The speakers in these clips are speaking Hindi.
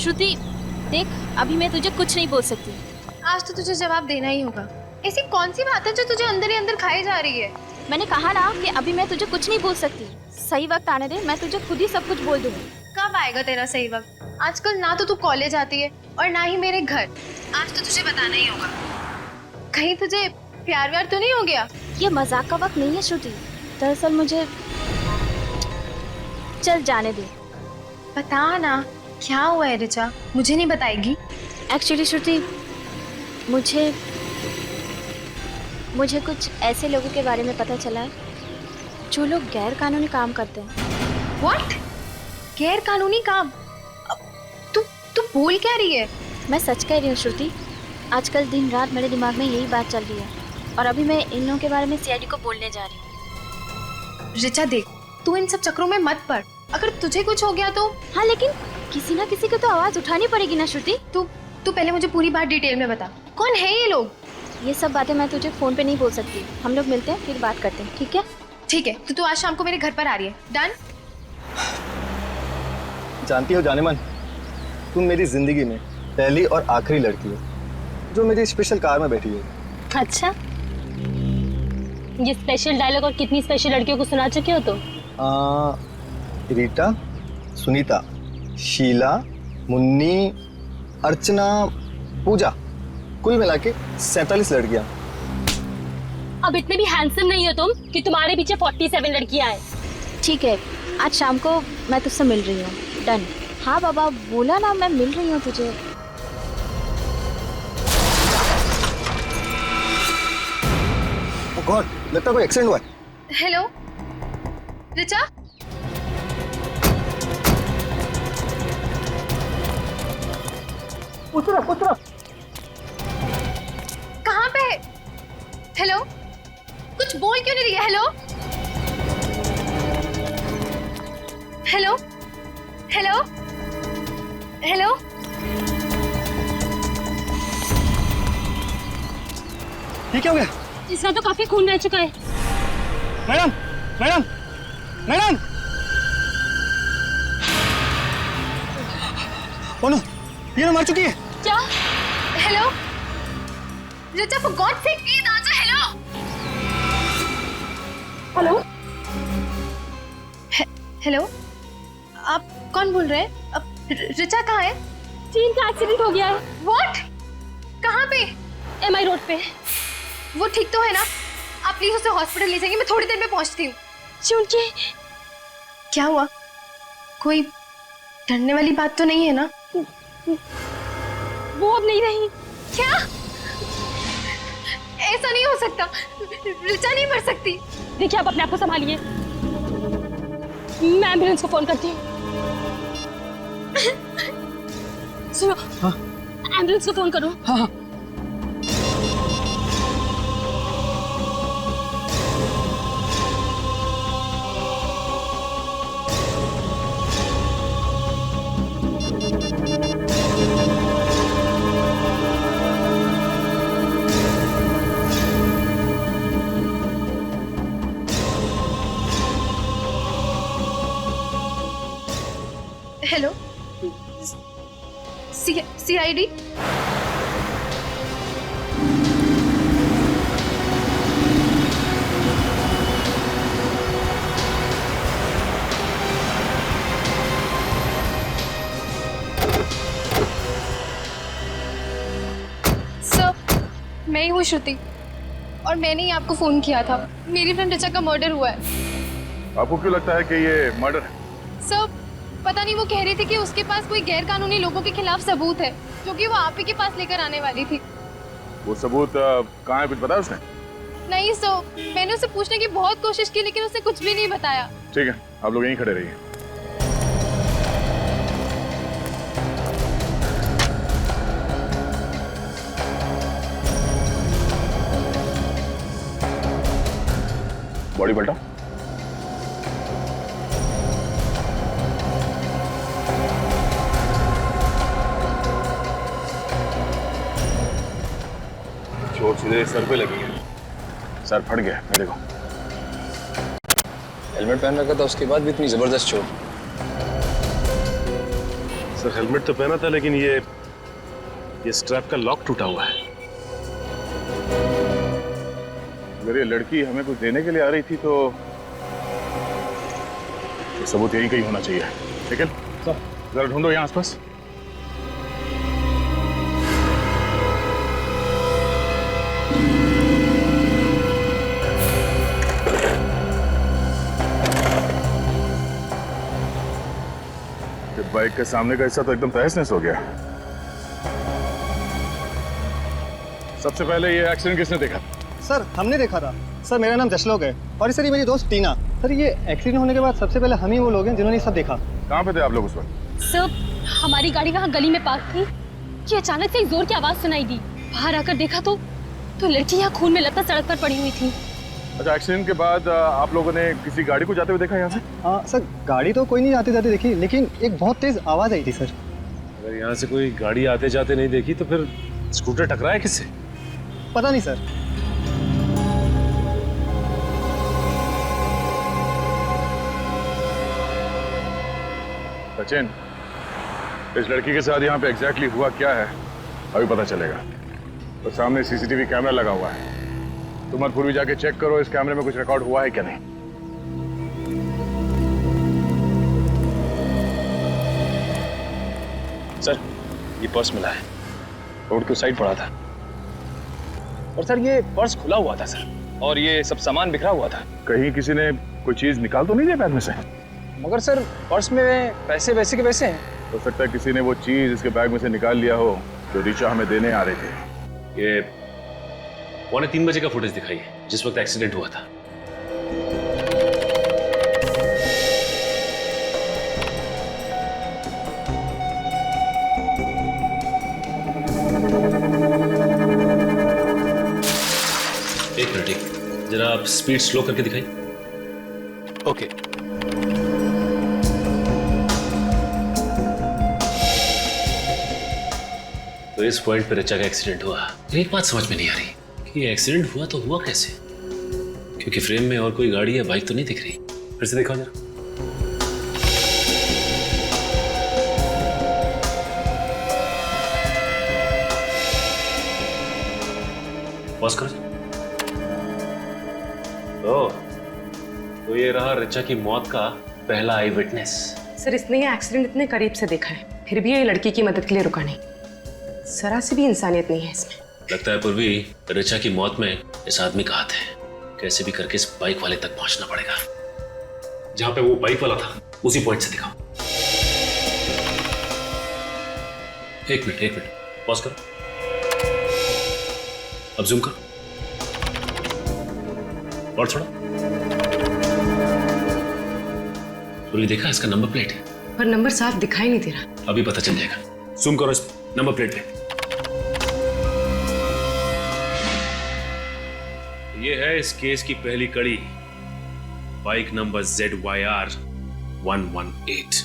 श्रुति देख, अभी मैं तुझे कुछ नहीं बोल सकती। आज तो तुझे जवाब देना ही होगा। ऐसी कौन सी बात है जो तुझे अंदर ही अंदर खाई जा रही है? मैंने कहा ना कि अभी मैं तुझे कुछ नहीं बोल सकती। सही वक्त आने दे, मैं तुझे खुद ही सब कुछ बोल दूंगी। कब आएगा तेरा सही वक्त? आजकल ना तो तू कॉलेज आती है और ना ही मेरे घर। आज तो तुझे बताना ही होगा। कहीं तुझे प्यार व्यार तो नहीं हो गया? ये मजाक का वक्त नहीं है श्रुति। दरअसल मुझे चल जाने दे। बता ना, क्या हुआ है ऋचा? मुझे नहीं बताएगी? एक्चुअली श्रुति, मुझे कुछ ऐसे लोगों के बारे में पता चला है जो लोग गैर कानूनी काम करते हैं। What? गैर कानूनी काम? तू बोल क्या रही है? मैं सच कह रही हूँ श्रुति। आजकल दिन रात मेरे दिमाग में यही बात चल रही है और अभी मैं इन लोगों के बारे में सीआईडी को बोलने जा रही हूँ। ऋचा देख, तू इन सब चक्रों में मत पड़। अगर तुझे कुछ हो गया तो? हाँ, लेकिन किसी ना किसी को तो आवाज उठानी पड़ेगी ना श्रुति। तू पहले मुझे पूरी बात डिटेल में बता। कौन है ये लोग? ये सब बातें मैं तुझे फोन पे नहीं बोल सकती। हम लोग मिलते हैं, फिर बात करते हैं, ठीक है? ठीक है, तो तू आज शाम को मेरे घर पर आ रही है। डन? जानती हो जानेमन, तुम मेरी जिंदगी में पहली और आखिरी लड़की हो जो मेरी स्पेशल कार में बैठी है। अच्छा, ये स्पेशल डायलॉग और कितनी स्पेशल लड़कियों को सुना चुके हो तुम? रीटा, सुनीता, शीला, मुन्नी, अर्चना, पूजा, कुल मिला के 47 लड़कियां। अब इतने भी हैंडसम नहीं हो तुम कि तुम्हारे पीछे 47 लड़कियां हैं। ठीक है, आज शाम को मैं तुझसे मिल रही हूँ। डन? हाँ बाबा, बोला ना, मैं मिल रही हूँ तुझे। ओह गॉड, लगता है कोई एक्सीडेंट हुआ है। हेलो ऋचा? उतरा। कहाँ पे? हेलो, कुछ बोल क्यों नहीं रही है? Hello hello hello hello. ये क्या हो गया? इसका तो काफी खून रह चुका है। Madam, madam, madam! Oh no, ये ना मर चुकी है। क्या? Hello Richa, for God sake please answer. Hello hello, आप कौन बोल रहे हैं? अब ऋचा कहाँ है? चीन का एक्सीडेंट हो गया है। व्हाट? कहाँ पे? एमआई रोड पे। वो ठीक तो है ना? आप प्लीज उसे हॉस्पिटल ले जाएंगे, मैं थोड़ी देर में पहुंचती हूँ। चुनके क्या हुआ? कोई डरने वाली बात तो नहीं है ना? वो अब नहीं रही। क्या? ऐसा नहीं हो सकता। ऋचा नहीं मर सकती। देखिए, आप अपने आप को संभालिए। मैं एम्बुलेंस को फोन करती हूँ। सुनो, हाँ? एम्बुलेंस को फोन करो। हाँ हाँ। Hello, CID? सर, मैं ही हूँ श्रुति और मैंने ही आपको फोन किया था। मेरी फ्रेंड ऋचा का मर्डर हुआ है। आपको क्यों लगता है कि ये मर्डर है? सर, पता नहीं, वो कह रही थी कि उसके पास कोई गैर कानूनी लोगों के खिलाफ सबूत है जो कि वो आप ही के पास लेकर आने वाली थी। वो सबूत कहाँ है, कुछ बताया उसने? नहीं सर, मैंने उसे पूछने की बहुत कोशिश की लेकिन उसने कुछ भी नहीं बताया। ठीक है, आप लोग यहीं खड़े रहिए। बॉडी पलटा। चोट सीधे सर पे लगी है। सर फट गया है, देखो। हेलमेट पहन रखा था, उसके बाद भी इतनी जबरदस्त चोट। सर हेलमेट तो पहना था, लेकिन ये स्ट्रैप का लॉक टूटा हुआ है। अगर ये लड़की हमें कुछ देने के लिए आ रही थी तो सबूत यही कहीं होना चाहिए। लेकिन सर जरा ढूंढो यहाँ आसपास। बाइक के सामने का हिस्सा तो एकदम तहस नहस हो गया। सबसे पहले ये एक्सीडेंट किसने देखा? सर हमने देखा था। सर मेरा नाम जशलोक है और सर ये मेरी दोस्त टीना। सर ये एक्सीडेंट होने के बाद सबसे पहले हम ही वो लोग हैं जिन्होंने सब देखा। कहाँ पे थे आप लोग उस वक्त? सर हमारी गाड़ी वहाँ गली में पार्क थी कि अचानक से एक जोर की आवाज सुनाई दी। बाहर आकर देखा तो लड़की यहाँ खून में लथपथ सड़क पर पड़ी हुई थी। अच्छा, एक्सीडेंट के बाद आप लोगों ने किसी गाड़ी को जाते हुए देखा यहाँ से? हाँ सर, गाड़ी तो कोई नहीं आते जाते देखी, लेकिन एक बहुत तेज आवाज आई थी सर। अगर यहाँ से कोई गाड़ी आते जाते नहीं देखी तो फिर स्कूटर टकराया किससे? पता नहीं सर। सचिन, इस लड़की के साथ यहाँ पे एग्जैक्टली हुआ क्या है अभी पता चलेगा। तो सामने सीसीटीवी कैमरा लगा हुआ है, तुम मत पूर्वी जाके चेक करो इस कैमरे में कुछ रिकॉर्ड हुआ है क्या नहीं। सर ये पर्स मिला है, रोड के उस साइड पड़ा था। और सर ये पर्स खुला हुआ था सर, और ये सब सामान बिखरा हुआ था। कहीं किसी ने कोई चीज निकाल तो नहीं दिया बैग में से? मगर सर पर्स में पैसे वैसे के वैसे हैं। हो सकता है किसी ने वो चीज इसके बैग में से निकाल लिया हो जो ऋचा हमें देने आ रहे थे। ये 2:45 बजे का फुटेज दिखाई है जिस वक्त एक्सीडेंट हुआ था। एक मिनट, जरा आप स्पीड स्लो करके दिखाइए। ओके। तो इस पॉइंट पे ऋचा का एक्सीडेंट हुआ। एक बात समझ में नहीं आ रही कि ये एक्सीडेंट हुआ तो हुआ कैसे, क्योंकि फ्रेम में और कोई गाड़ी या बाइक तो नहीं दिख रही। फिर से दिखाओ जरा। पॉज करो। तो ये रहा ऋचा की मौत का पहला आई विटनेस। सर इसने ये एक्सीडेंट इतने करीब से देखा है, फिर भी ये लड़की की मदद के लिए रुका नहीं। जरा सी भी इंसानियत नहीं है इसमें। लगता है पूर्वी, ऋचा की मौत में इस आदमी का हाथ है। कैसे भी करके इस बाइक वाले तक पहुंचना पड़ेगा। जहां पे वो बाइक वाला था उसी पॉइंट से दिखाओ। एक मिनट, पॉज करो। अब जूम करो और थोड़ा। पूर्वी देखा इसका नंबर प्लेट है, पर नंबर साफ दिखाई नहीं दे रहा। अभी पता चल जाएगा। जूम करो इस नंबर प्लेट पे। ये है इस केस की पहली कड़ी, बाइक नंबर ZYR 118।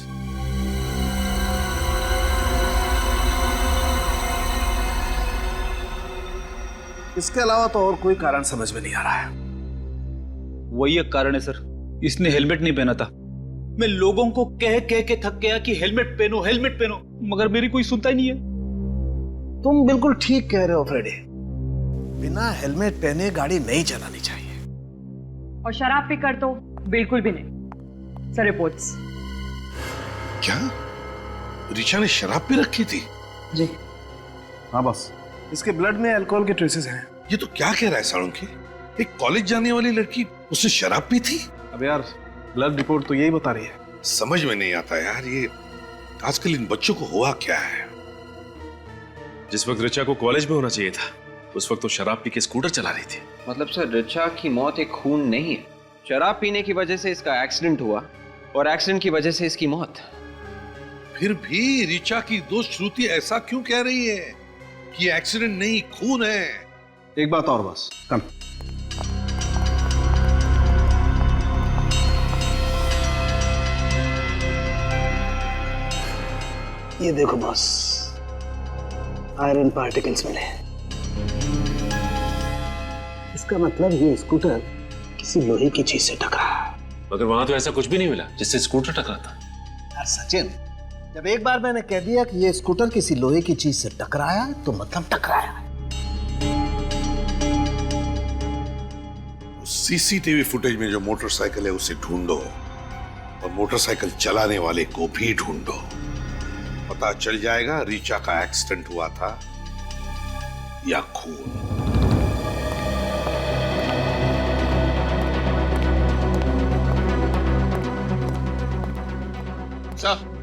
इसके अलावा तो और कोई कारण समझ में नहीं आ रहा है। वही एक कारण है सर, इसने हेलमेट नहीं पहना था। मैं लोगों को कह के थक गया कि हेलमेट पहनो, हेलमेट पहनो, मगर मेरी कोई सुनता ही नहीं है। तुम बिल्कुल ठीक कह रहे हो फ्रेडी, बिना हेलमेट पहने गाड़ी नहीं चलानी चाहिए। और शराब पीकर तो बिल्कुल भी नहीं। Sir reports. क्या ऋचा ने शराब पी रखी थी? जी हाँ बस, इसके ब्लड में अल्कोहल के ट्रेसेस हैं। ये तो क्या कह रहा है साळुंखे, एक कॉलेज जाने वाली लड़की उसने शराब पी थी? अब यार ब्लड रिपोर्ट तो यही बता रही है। समझ में नहीं आता यार, ये आजकल इन बच्चों को हुआ क्या है। जिस वक्त ऋचा को कॉलेज में होना चाहिए था उस वक्त तो शराब पी के स्कूटर चला रही थी। मतलब सर ऋचा की मौत एक खून नहीं है, शराब पीने की वजह से इसका एक्सीडेंट हुआ और एक्सीडेंट की वजह से इसकी मौत। फिर भी ऋचा की दोस्त श्रुति ऐसा क्यों कह रही है कि एक्सीडेंट नहीं खून है? एक बात और बस, कम। ये देखो बॉस, आयरन पार्टिकल्स मिले। इसका मतलब ये स्कूटर किसी लोहे की चीज से टकरा। मगर वहां तो ऐसा कुछ भी नहीं मिला जिससे स्कूटर टकरा था। यार सचिन, जब एक बार मैंने कह दिया कि ये स्कूटर किसी लोहे की चीज से टकराया है, तो मतलब टकराया है। सीसीटीवी फुटेज में जो मोटरसाइकिल है उसे ढूंढो और मोटरसाइकिल चलाने वाले को भी ढूंढो। पता चल जाएगा रीचा का एक्सीडेंट हुआ था या खून। सर।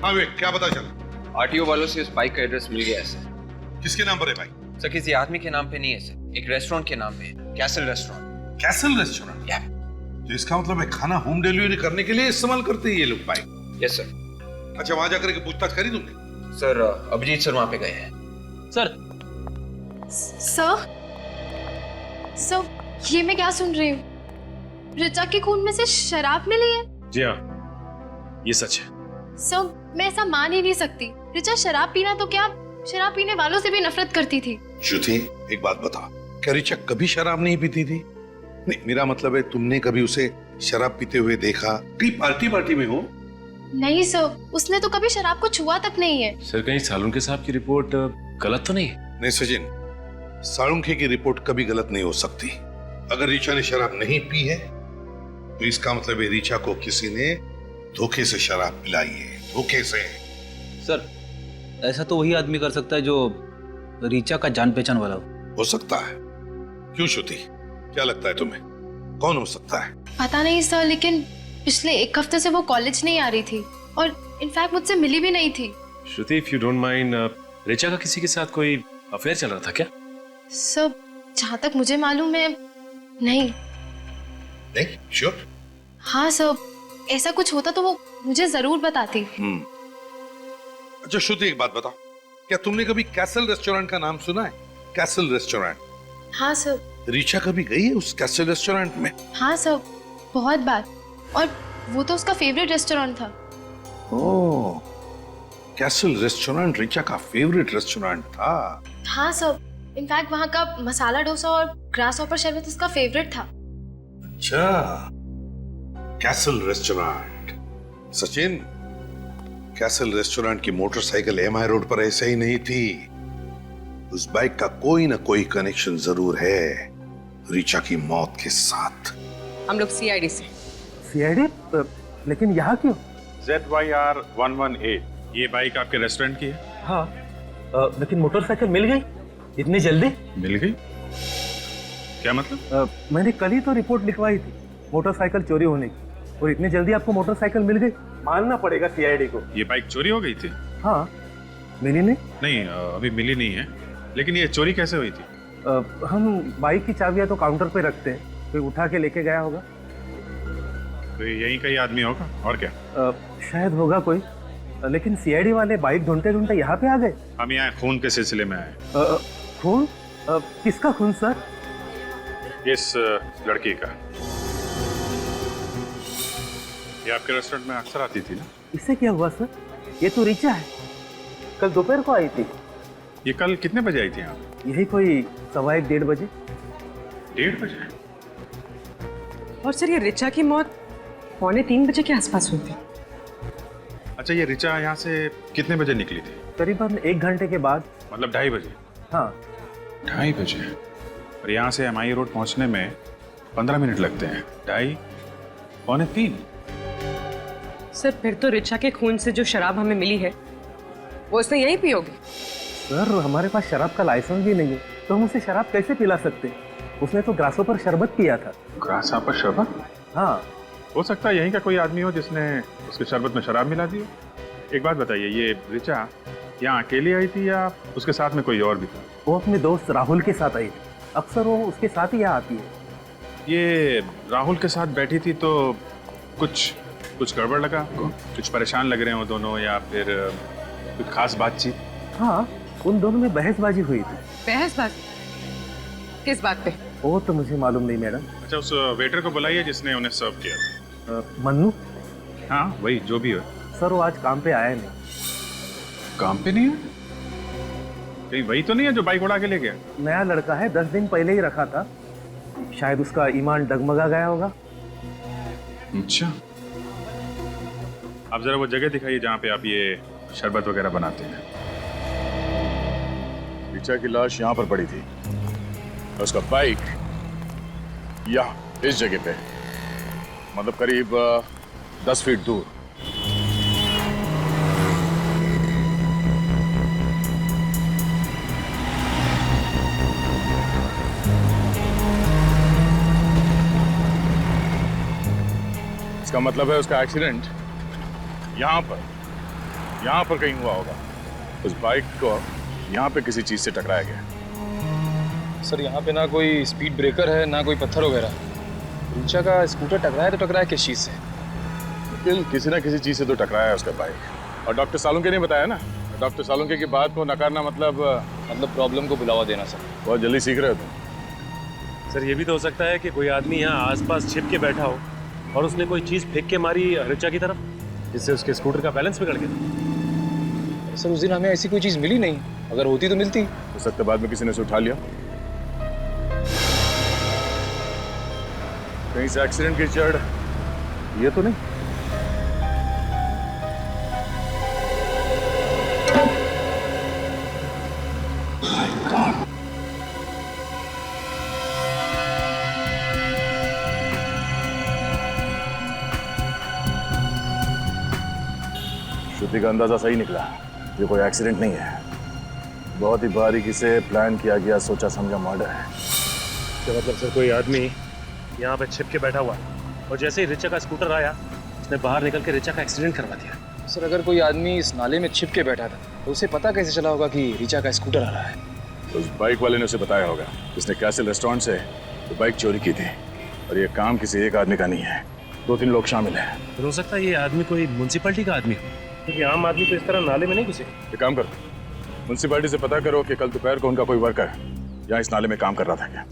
हाँ वे, क्या पता चला? आरटीओ वालों से उस बाइक का एड्रेस मिल गया है सर। किसके नाम पर है बाइक? सर किसी आदमी के नाम पे नहीं है सर, एक रेस्टोरेंट के नाम पे है, कैसल रेस्टोरेंट। Castle restaurant? या। तो इसका मतलब है खाना होम डिलीवरी करने के लिए इस्तेमाल करते हैं ये लोग बाइक? Yes sir. अच्छा, वहां जाकर के पूछताछ करी तुमने? सर अभिजीत सर वहां पे गए हैं। सर सर ये मैं क्या सुन रही हूँ? ऋचा के खून में से शराब मिली है? जी हाँ, ये सच है। सर मैं ऐसा मान ही नहीं सकती। ऋचा शराब पीना तो क्या, शराब पीने वालों से भी नफरत करती थी। श्रुति, एक बात बता, क्या ऋचा कभी शराब नहीं पीती थी? नहीं, मेरा मतलब है तुमने कभी उसे शराब पीते हुए देखा? कहीं पार्टी में हो? नहीं सर, उसने तो कभी शराब को छुआ तक नहीं है। सर कहीं सालुंके साहब की रिपोर्ट गलत तो नहीं है? नहीं सचिन, सालुंखे की रिपोर्ट कभी गलत नहीं हो सकती। अगर ऋचा ने शराब नहीं पी है तो इसका मतलब है ऋचा को किसी ने धोखे से शराब पिलाई है, धोखे से। सर ऐसा तो वही आदमी कर सकता है जो रीचा का जान पहचान वाला हो सकता है। क्यों श्रुति, क्या लगता है तुम्हें, कौन हो सकता है? पता नहीं सर, लेकिन पिछले एक हफ्ते से वो कॉलेज नहीं आ रही थी और इनफैक्ट मुझसे मिली भी नहीं थी। Shruti, if you don't mind, Richa का किसी के साथ कोई अफेयर चल रहा था क्या? सर जहाँ तक मुझे मालूम है नहीं। नहीं श्योर? हाँ सर, ऐसा कुछ होता तो वो मुझे जरूर बताती। अच्छा श्रुति, एक बात बताओ, क्या तुमने कभी कैसल रेस्टोरेंट का नाम सुना है? Castle restaurant? हाँ सर। ऋचा कभी गई है उस कैसल रेस्टोरेंट में? हाँ सर, बहुत बार, और वो तो उसका फेवरेट रेस्टोरेंट था। ओह, कैसल रेस्टोरेंट ऋचा का फेवरेट रेस्टोरेंट था? हाँ सर, इनफैक्ट वहाँ का मसाला डोसा और ग्रास हॉपर शरबत उसका फेवरेट था। अच्छा, castle restaurant. Sachin, castle restaurant की मोटरसाइकिल एमआई रोड पर ऐसे ही नहीं थी। उस बाइक का कोई ना कोई कनेक्शन जरूर है ऋचा की मौत के साथ। हम लोग सीआईडी से। सीआईडी? लेकिन यहाँ क्यों? ZYR 118, ये बाइक आपके रेस्टोरेंट की है? हाँ, लेकिन मोटरसाइकिल मिल गई इतनी जल्दी? मिल गई? क्या मतलब? मैंने कल ही तो रिपोर्ट लिखवाई थी मोटरसाइकिल चोरी होने की, और इतनी जल्दी आपको मोटरसाइकिल मिल गई? मानना पड़ेगा सीआईडी को। ये बाइक चोरी हो गई थी? हाँ, मिली नहीं? नहीं, अभी मिली नहीं है, लेकिन ये चोरी कैसे हुई थी? हम बाइक की चाबियां तो काउंटर पे रखते हैं, कोई उठा के लेके गया होगा। तो यहीं कहीं आदमी होगा, और क्या? शायद होगा कोई, लेकिन सीआईडी वाले बाइक ढूंढते ढूंढते यहाँ पे आ गए। हम यहाँ खून के सिलसिले में आए। खून? किसका खून सर? इस लड़की का। ये आपके रेस्टोरेंट में अक्सर आती थी ना? इससे क्या हुआ सर? ये तो ऋचा है, कल दोपहर को आई थी। ये कल कितने बजे आई थी यहाँ? यही कोई 1:15-1:30 बजे। 1:30 बजे? और सर ये ऋचा की मौत 2:45 बजे के आसपास हुई थी। अच्छा, ये ऋचा यहाँ से कितने बजे निकली थी? करीबन 1 घंटे के बाद। मतलब 2:30 बजे? हाँ, 2:30 बजे। और यहाँ से एमआई रोड पहुँचने में 15 मिनट लगते हैं। 2:30, 2:45। सर फिर तो ऋचा के खून से जो शराब हमें मिली है वो उसने यहीं पी होगी। सर हमारे पास शराब का लाइसेंस भी नहीं है, तो हम उसे शराब कैसे पिला सकते? उसने तो ग्रासों पर शरबत पिया था। ग्रास पर शरबत? हाँ, हो सकता है यहीं का कोई आदमी हो जिसने उसके शरबत में शराब मिला दी हो। एक बात बताइए, ये ऋचा यहाँ अकेली आई थी या उसके साथ में कोई और भी था? वो अपने दोस्त राहुल के साथ आई थी, अक्सर वो उसके साथ ही यहाँ आती है। ये राहुल के साथ बैठी थी तो कुछ गड़बड़ लगा आपको? कुछ परेशान लग रहे हो दोनों, या फिर कुछ खास बातचीत? हाँ, उन दोनों में बहसबाजी हुई थी। बहसबाजी? किस बात पे? वो तो मुझे मालूम नहीं मैडम। अच्छा, उस वेटर को बुलाइए जिसने उन्हें सर्व किया था। मन्नू? हाँ वही, जो भी हो। सर वो आज काम पे आया नहीं। काम पे नहीं है? कहीं वही तो नहीं है जो बाइक उड़ा के ले गया? नया लड़का है, 10 दिन पहले ही रखा था, शायद उसका ईमान डगमगा गया होगा। अच्छा, आप जरा वो जगह दिखाइए जहाँ पे आप ये शरबत वगैरह बनाते हैं। ऋचा की लाश यहाँ पर पड़ी थी, उसका बाइक यहाँ इस जगह पे, मतलब करीब 10 फीट दूर। इसका मतलब है उसका एक्सीडेंट यहाँ पर कहीं हुआ होगा। उस बाइक को यहाँ पे किसी चीज से टकराया गया। सर यहाँ पे ना कोई स्पीड ब्रेकर है ना कोई पत्थर वगैरह। ऋचा का स्कूटर टकराया तो टकराया किस चीज से? किसी ना किसी चीज से तो टकराया है उसका बाइक। और डॉक्टर सालुंके ने बताया ना, डॉक्टर सालुंके की बात को नकारना मतलब प्रॉब्लम को बुलावा देना। सर बहुत जल्दी सीख रहे हो तुम। सर ये भी तो हो सकता है कि कोई आदमी यहाँ आसपास छिप के बैठा हो और उसने कोई चीज फेंक के मारी ऋचा की तरफ, जिससे उसके स्कूटर का बैलेंस बिगड़ गया। सर उस दिन हमें ऐसी कोई चीज मिली नहीं, अगर होती तो मिलती। हो सकता है बाद में किसी ने उसे उठा लिया। कहीं से एक्सीडेंट की जड़ ये तो नहीं? श्रुति का अंदाजा सही निकला, ये कोई एक्सीडेंट नहीं है, बहुत ही बारीकी से प्लान किया गया, सोचा समझा मर्डर है। क्या मतलब सर कोई आदमी यहाँ पे छिप के बैठा हुआ है और जैसे ही ऋचा का स्कूटर आया उसने बाहर निकल के ऋचा का एक्सीडेंट करवा दिया। सर अगर कोई आदमी इस नाले में छिप के बैठा था तो उसे पता कैसे चला होगा कि ऋचा का स्कूटर आ रहा है? उस बाइक वाले ने उसे बताया होगा, उसने कैसल रेस्टोरेंट से तो बाइक चोरी की थी। और ये काम किसी एक आदमी का नहीं है, 2-3 लोग शामिल हैं। तो हो सकता है ये आदमी कोई म्युनिसिपैलिटी का आदमी हो, क्योंकि आम आदमी तो इस तरह नाले में नहीं घुसे। एक काम करो, म्युनिसिपैलिटी से पता करो कि कल दोपहर को उनका कोई वर्कर यहाँ इस नाले में काम कर रहा था क्या।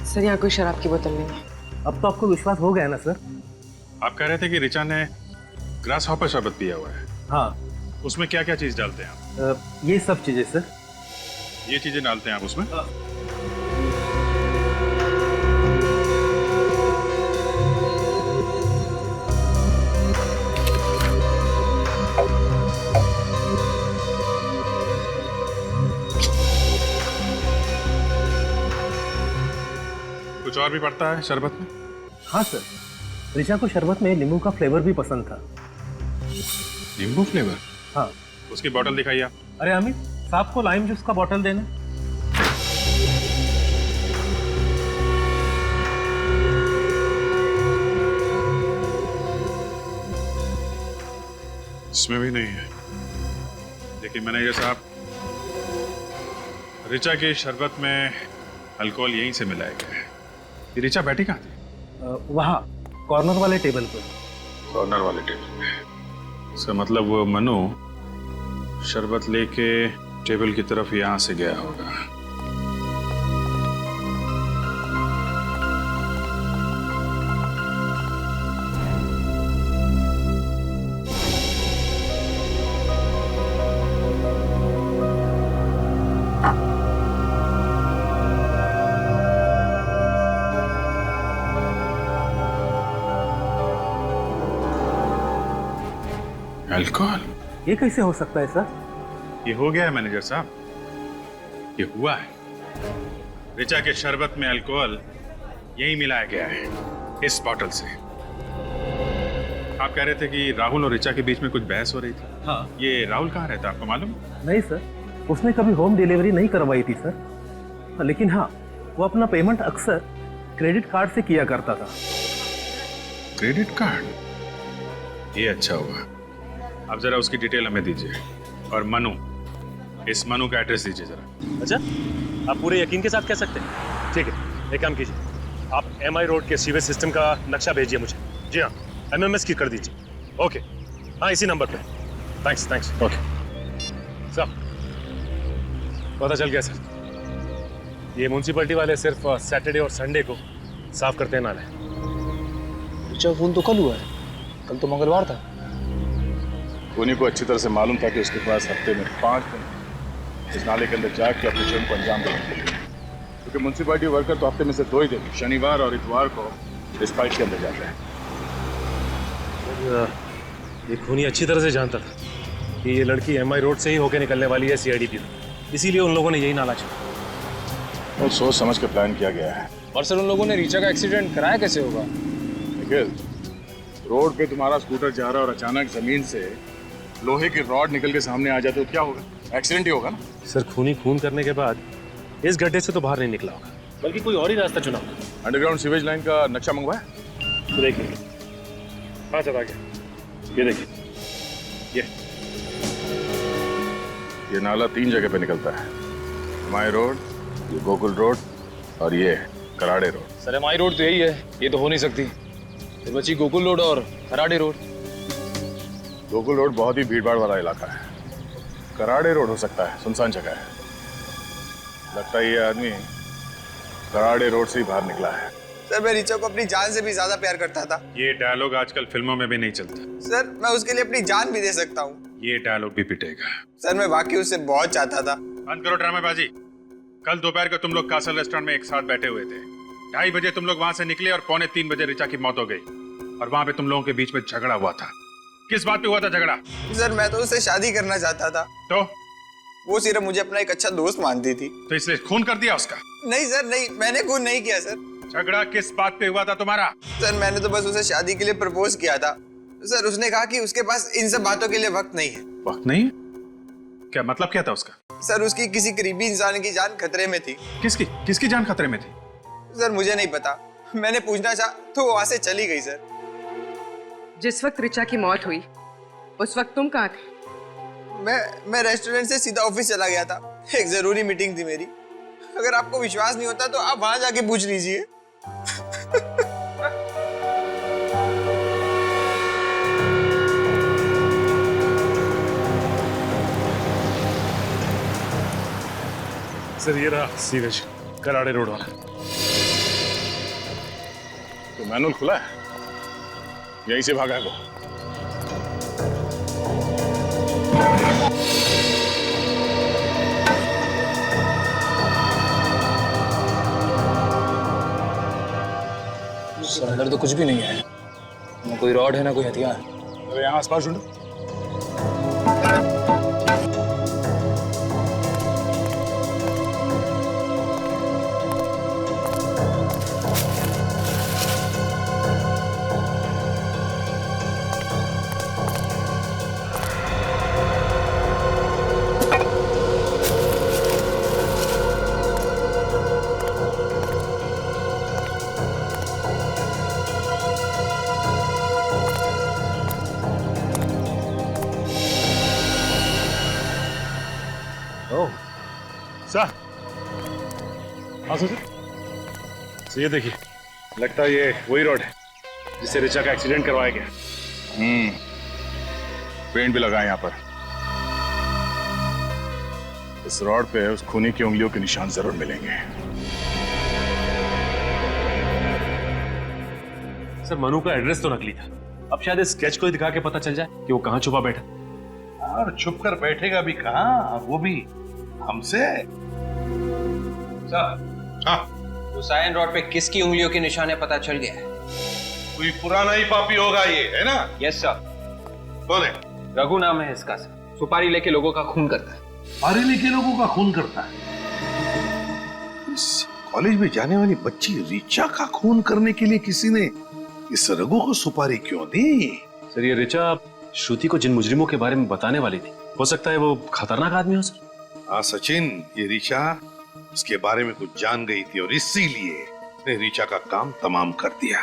सर यहाँ कोई शराब की बोतल नहीं है। अब तो आपको विश्वास हो गया ना सर? आप कह रहे थे कि ऋचा ने ग्रास हॉपर शरबत पिया हुआ है। हाँ। उसमें क्या क्या चीज डालते हैं आप? ये सब चीजें सर। ये चीजें डालते हैं आप उसमें? कुछ और भी पड़ता है शरबत में? हाँ सर, ऋचा को शरबत में नींबू का फ्लेवर भी पसंद था। नींबू फ्लेवर? हाँ। उसकी बोतल दिखाइए आप। अरे अमित, साहब को लाइम जूस का बोतल देना। इसमें भी नहीं है। लेकिन मैनेजर साहब, ऋचा के शरबत में अल्कोहल यहीं से मिलाया गया है। ये ऋचा बैठी कहाँ थी? वहाँ कॉर्नर वाले टेबल पर। कॉर्नर वाले टेबल पे? इसका मतलब वो मनु शरबत लेके टेबल की तरफ यहाँ से गया होगा। अल्कोहल? ये कैसे हो सकता है सर? ये हो गया है मैनेजर साहब, ये हुआ है। ऋचा के शरबत में अल्कोहल यही मिलाया गया है, इस बॉटल से। आप कह रहे थे कि राहुल और ऋचा के बीच में कुछ बहस हो रही थी। हाँ। ये राहुल कहाँ रहता है, आपको मालूम? नहीं सर, उसने कभी होम डिलीवरी नहीं करवाई थी सर। लेकिन हाँ, वो अपना पेमेंट अक्सर क्रेडिट कार्ड से किया करता था। Credit card? ये अच्छा हुआ। आप जरा उसकी डिटेल हमें दीजिए। और मनु, इस मनु का एड्रेस दीजिए जरा। अच्छा, आप पूरे यकीन के साथ कह सकते हैं? ठीक है, एक काम कीजिए, आप MI रोड के सीवेज सिस्टम का नक्शा भेजिए मुझे। जी हाँ, MMS की कर दीजिए। ओके, हाँ इसी नंबर पे। Thanks thanks. ओके सर, पता चल गया सर, ये म्यूनसिपैलिटी वाले सिर्फ सैटरडे और संडे को साफ करते हैं नाले। ऋचा फोन तो कल हुआ है, कल तो मंगलवार था। खूनी को अच्छी तरह से मालूम था कि उसके पास हफ्ते में 5 दिन इस नाले के अंदर जाके अपने जुर्म को अंजाम देने के लिए, क्योंकि म्यूनसिपैलिटी वर्कर तो हफ्ते में से 2 ही दिन, शनिवार और इतवार को इस फाइट के अंदर जाते हैं। ये खूनी अच्छी तरह से जानता था कि ये लड़की एमआई रोड से ही होकर निकलने वाली है सीआईडी, इसीलिए उन लोगों ने यही नाला चुना और सोच समझ के प्लान किया गया है। और सर उन लोगों ने रीचा का एक्सीडेंट कराया कैसे होगा? निखिल, रोड पे तुम्हारा स्कूटर जा रहा है और अचानक जमीन से लोहे की रॉड निकल के सामने आ जाते तो क्या होगा? एक्सीडेंट ही होगा ना। सर खूनी खून करने के बाद इस गड्ढे से तो बाहर नहीं निकला होगा, बल्कि कोई और ही रास्ता चुना होगा। अंडरग्राउंड सीवेज लाइन का नक्शा मंगवाया? तो देखिए, हाँ सर आ गया, ये देखिए, ये नाला 3 जगह पे निकलता है, एमआई रोड, ये गोकुल रोड और ये Karade road. Sir MI road तो यही है, ये तो हो नहीं सकती। फिर बची गोकुल रोड और कराड़े रोड। गोकुल रोड बहुत ही भीड़भाड़ वाला इलाका है, कराड़े रोड हो सकता है, सुनसान जगह है। लगता है ये आदमी कराड़े रोड से ही बाहर निकला है। सर मैं रीचा को अपनी जान से भी ज्यादा प्यार करता था। ये डायलॉग आजकल फिल्मों में भी नहीं चलता। सर मैं उसके लिए अपनी जान भी दे सकता हूँ। ये डायलॉग भी पिटेगा। सर मैं वाकई उससे बहुत चाहता था। बंद करो ड्रामेबाजी। कल दोपहर को तुम लोग कासल रेस्टोरेंट में एक साथ बैठे हुए थे। 2:30 बजे तुम लोग वहां से निकले और 2:45 बजे रीचा की मौत हो गई, और वहां पे तुम लोगों के बीच में झगड़ा हुआ था। किस बात पे हुआ था झगड़ा? सर मैं तो उससे शादी करना चाहता था, तो वो सिर्फ मुझे अपना एक अच्छा दोस्त मानती थी। तो इसलिए खून कर दिया उसका? नहीं सर नहीं, मैंने खून नहीं किया सर। झगड़ा किस बात पे हुआ था तुम्हारा? सर मैंने तो बस उसे शादी के लिए प्रपोज किया था। सर उसने कहा कि उसके पास इन सब बातों के लिए वक्त नहीं है। वक्त नहीं? क्या मतलब क्या था उसका? सर उसकी किसी करीबी इंसान की जान खतरे में थी। किसकी जान खतरे में थी? सर मुझे नहीं पता, मैंने पूछना चाहा तो वो वहां से चली गई। सर जिस वक्त ऋचा की मौत हुई उस वक्त तुम कहाँ थे? मैं रेस्टोरेंट से सीधा ऑफिस चला गया था, एक जरूरी मीटिंग थी मेरी। अगर आपको विश्वास नहीं होता तो आप वहां जाके पूछ लीजिए। सर ये रहा सीवेज, कराड़े रोड वाला। तो मैनुअल खुला है, यहीं से भागा है वो। सर अंदर तो कुछ भी नहीं है, ना कोई रॉड है ना कोई हथियार। अरे यहाँ आसपास ढूंढो। सर ये देखिए, लगता है ये वही रोड है जिससे ऋचा का एक्सीडेंट करवाया गया। पेंट भी लगा है यहाँ पर। इस रोड पे उस खूनी की उंगलियों के निशान जरूर मिलेंगे। सर मनु का एड्रेस तो नकली था, अब शायद इस स्केच को ही दिखा के पता चल जाए कि वो कहाँ छुपा बैठा। और छुप कर बैठेगा भी कहाँ, वो भी हमसे। सर हाँ हुसैन रोड पे किसकी उंगलियों के निशान है पता चल गया है। कोई पुराना ही पापी होगा ये, है ना? Yes sir. कौन है? रघु नाम है इसका सर। सुपारी लेके लोगों का खून करता है। सुपारी लेके लोगों का खून करता है? इस कॉलेज में जाने वाली बच्ची ऋचा का खून करने के लिए किसी ने इस रघु को सुपारी क्यों दी? सर ये ऋचा श्रुति को जिन मुजरिमों के बारे में बताने वाली थी, हो सकता है वो खतरनाक आदमी हो सर। हाँ सचिन, ये ऋचा उसके बारे में कुछ जान गई थी और इसीलिए उसने ऋचा का काम तमाम कर दिया।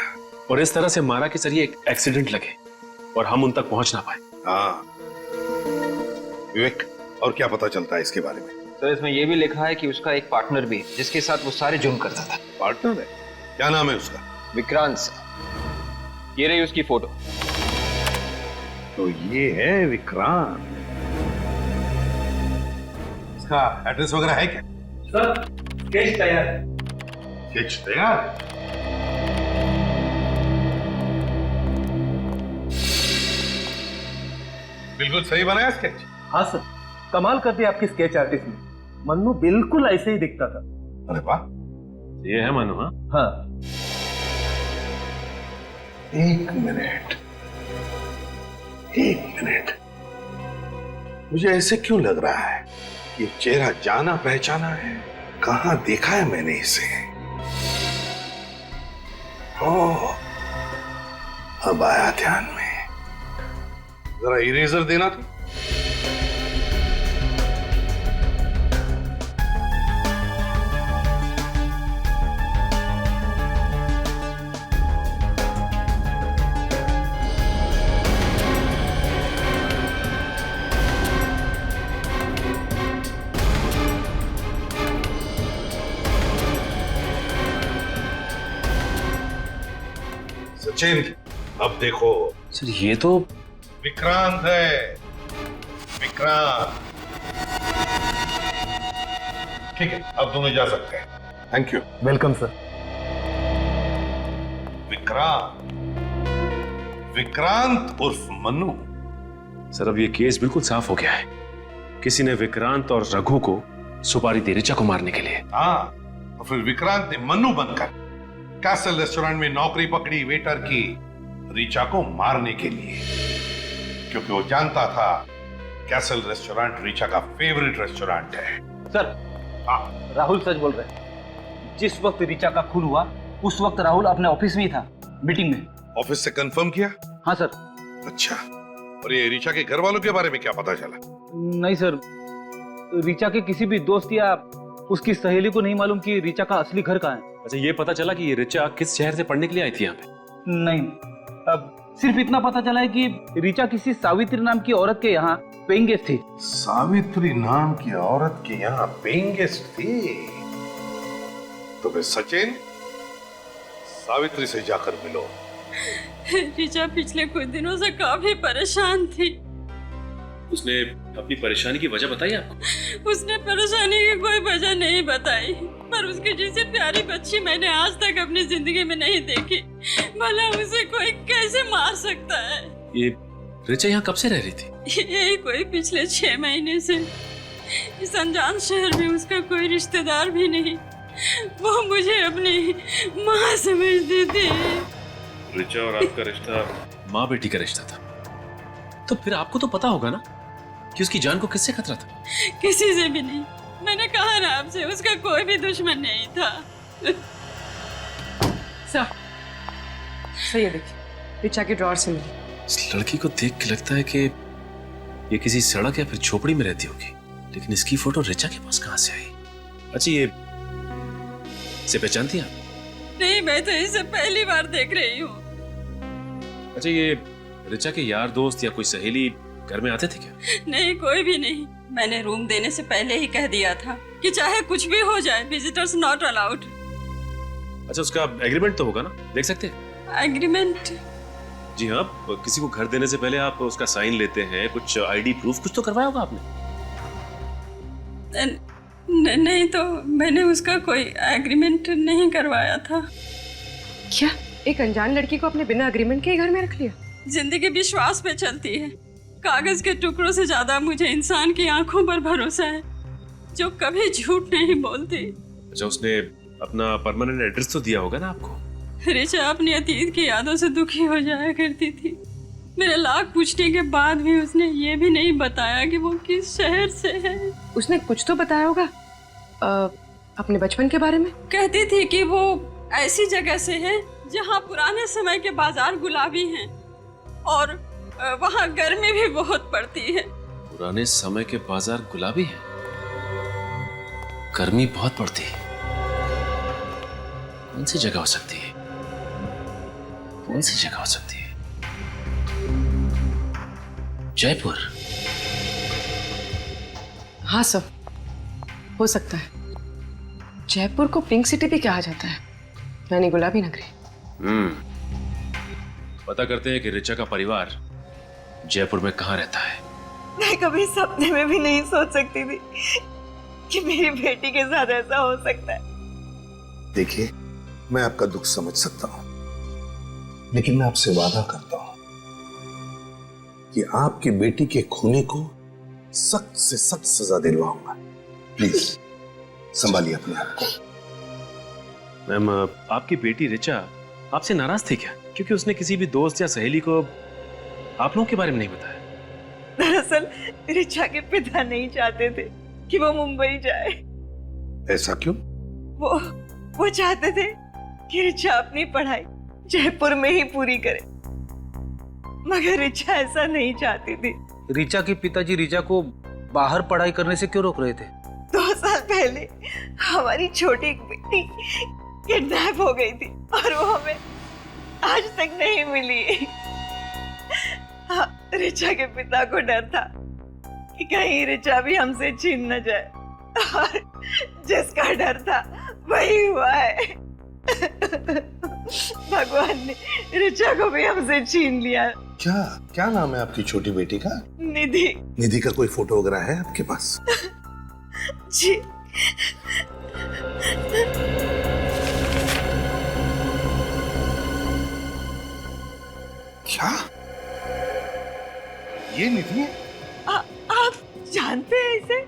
और इस तरह से मारा कि सर ये एक एक्सीडेंट लगे और हम उन तक पहुंच ना पाए। हाँ विवेक, और क्या पता चलता है इसके बारे में? तो इसमें यह भी लिखा है कि उसका एक पार्टनर भी है जिसके साथ वो सारे जुर्म करता था। पार्टनर है? क्या नाम है उसका? विक्रांत सर। ये रही उसकी फोटो। तो ये है विक्रांत। इसका एड्रेस वगैरह है क्या? सर स्केच तैयार है। स्केच तैयार? बिल्कुल सही बनाया स्केच। हाँ सर, कमाल कर दिया आपकी स्केच आर्टिस्ट ने। मन्नू बिल्कुल ऐसे ही दिखता था। अरे वाह, ये है मनु। हाँ हाँ। एक मिनट, मुझे ऐसे क्यों लग रहा है ये चेहरा जाना पहचाना है, कहां देखा है मैंने इसे। ओह, अब आया ध्यान में। जरा इरेजर देना तो। सचिन, अब देखो। सर ये तो विक्रांत है, विक्रांत। ठीक है, अब दोनों जा सकते हैं। Thank you. Welcome sir. Vikrant उर्फ मन्नू। सर अब ये केस बिल्कुल साफ हो गया है। किसी ने विक्रांत और रघु को सुपारी दी ऋचा को मारने के लिए। हाँ, तो फिर विक्रांत ने मन्नू बनकर कैसल रेस्टोरेंट में नौकरी पकड़ी वेटर की ऋचा को मारने के लिए, क्योंकि वो जानता था कैसल रेस्टोरेंट ऋचा का फेवरेट रेस्टोरेंट है। सर, राहुल सच बोल रहे हैं। जिस वक्त ऋचा का खून हुआ उस वक्त राहुल अपने ऑफिस में ही था, मीटिंग में। ऑफिस से कंफर्म किया? हाँ सर। अच्छा, और ये ऋचा के घर वालों के बारे में क्या पता चला? नहीं सर, ऋचा के किसी भी दोस्त या उसकी सहेली को नहीं मालूम कि ऋचा का असली घर कहाँ है। अच्छा, ये पता चला कि ये ऋचा किस शहर से पढ़ने के लिए आई थी यहाँ पे? नहीं, अब सिर्फ इतना पता चला है कि ऋचा किसी सावित्री नाम की औरत के यहाँ पेइंग गेस्ट थी। सावित्री नाम की औरत के यहाँ पेइंग गेस्ट थी? तो फिर सचिन, सावित्री से जाकर मिलो। ऋचा पिछले कुछ दिनों से काफी परेशान थी। उसने अपनी परेशानी की वजह बताई आपको? उसने परेशानी की कोई वजह नहीं बताई, पर उसकी जैसी प्यारी बच्ची मैंने आज तक अपनी जिंदगी में नहीं देखी। भला उसे कोई कैसे मार सकता है? ये ऋचा यहाँ कब से रह रही थी? यही कोई पिछले 6 महीने से। इस अनजान शहर में उसका कोई रिश्तेदार भी नहीं। वो मुझे अपनी माँ समझती थी। ऋचा और आपका रिश्ता माँ बेटी का रिश्ता था, तो फिर आपको तो पता होगा ना कि उसकी जान को किससे खतरा था? किसी से भी नहीं। मैंने कहा ना आपसे, उसका कोई भी दुश्मन नहीं था। सर, ये देखिए, ऋचा के ड्रॉअर से मिली। इस लड़की को देख के लगता है कि ये किसी सड़क या फिर झोपड़ी में रहती होगी, लेकिन इसकी फोटो ऋचा के पास कहां से आई? अच्छा, ये इसे पहचानती हैं आप? नहीं, मैं तो इसे पहली बार देख रही हूँ। अच्छा, ये ऋचा के यार दोस्त या कोई सहेली घर में आते थे क्या? नहीं, कोई भी नहीं। मैंने रूम देने से पहले ही कह दिया था कि चाहे कुछ भी हो जाए, विजिटर्स नॉट अलाउड। अच्छा, उसका एग्रीमेंट तो होगा ना, देख सकते हैं? एग्रीमेंट? जी हाँ, किसी को घर देने से पहले आप उसका साइन लेते हैं, कुछ आईडी प्रूफ कुछ तो करवाया होगा आपने? नहीं, तो मैंने उसका कोई एग्रीमेंट नहीं करवाया था। क्या एक अनजान लड़की को अपने बिना एग्रीमेंट के घर में रख लिया? जिंदगी विश्वास पे चलती है। कागज के टुकड़ों से ज्यादा मुझे इंसान की आंखों पर भरोसा है, जो कभी झूठ नहीं बोलती। अच्छा, उसने अपना परमानेंट एड्रेस तो दिया होगा ना आपको? ऋचा अपनी अतीत की यादों से दुखी हो जाया करती थी। मेरे लाख पूछने के बाद भी उसने ये भी नहीं बताया कि वो किस शहर से है। उसने कुछ तो बताया होगा अपने बचपन के बारे में। कहती थी कि वो ऐसी जगह से है जहाँ पुराने समय के बाजार गुलाबी हैं और वहाँ गर्मी भी बहुत पड़ती है। पुराने समय के बाजार गुलाबी हैं, गर्मी बहुत पड़ती है। कौन सी जगह हो सकती है? कौन सी जगह हो सकती है? जयपुर? हाँ सर, हो सकता है। जयपुर को पिंक सिटी भी कहा जाता है, यानी गुलाबी नगरी। पता करते हैं कि ऋचा का परिवार जयपुर में कहाँ रहता है। मैं कभी सपने में भी नहीं सोच सकती थी कि मेरी बेटी के साथ ऐसा हो सकता है। देखिए, मैं आपका दुख समझ सकता हूं, लेकिन मैं आपसे वादा करता हूं, कि आपकी बेटी के खूनी को सख्त से सख्त सजा दिलवाऊंगा। प्लीज संभालिए अपने आप को। मैम, आपकी बेटी रिचा आपसे नाराज थी क्या, क्योंकि उसने किसी भी दोस्त या सहेली को आप लोगों के बारे में नहीं बताया? दरअसल रिचा के पिता नहीं चाहते थे कि वो मुंबई जाए। ऐसा क्यों? वो चाहते थे कि रिचा अपनी पढ़ाई जयपुर में ही पूरी करे, मगर रिचा ऐसा नहीं चाहती थी। रिचा के पिताजी रिचा को बाहर पढ़ाई करने से क्यों रोक रहे थे? 2 साल पहले हमारी छोटी बेटी किडनैप हो गई थी और वो हमें आज तक नहीं मिली। हाँ, रिचा के पिता को डर था कि कहीं रिचा भी हमसे छीन न जाए, और जिसका डर था वही हुआ है। भगवान ने रिचा को भी हमसे छीन लिया। क्या नाम है आपकी छोटी बेटी का? निधि। निधि का कोई फोटो वगैरह है आपके पास? जी। क्या ये निधि है? आप जानते हैं इसे?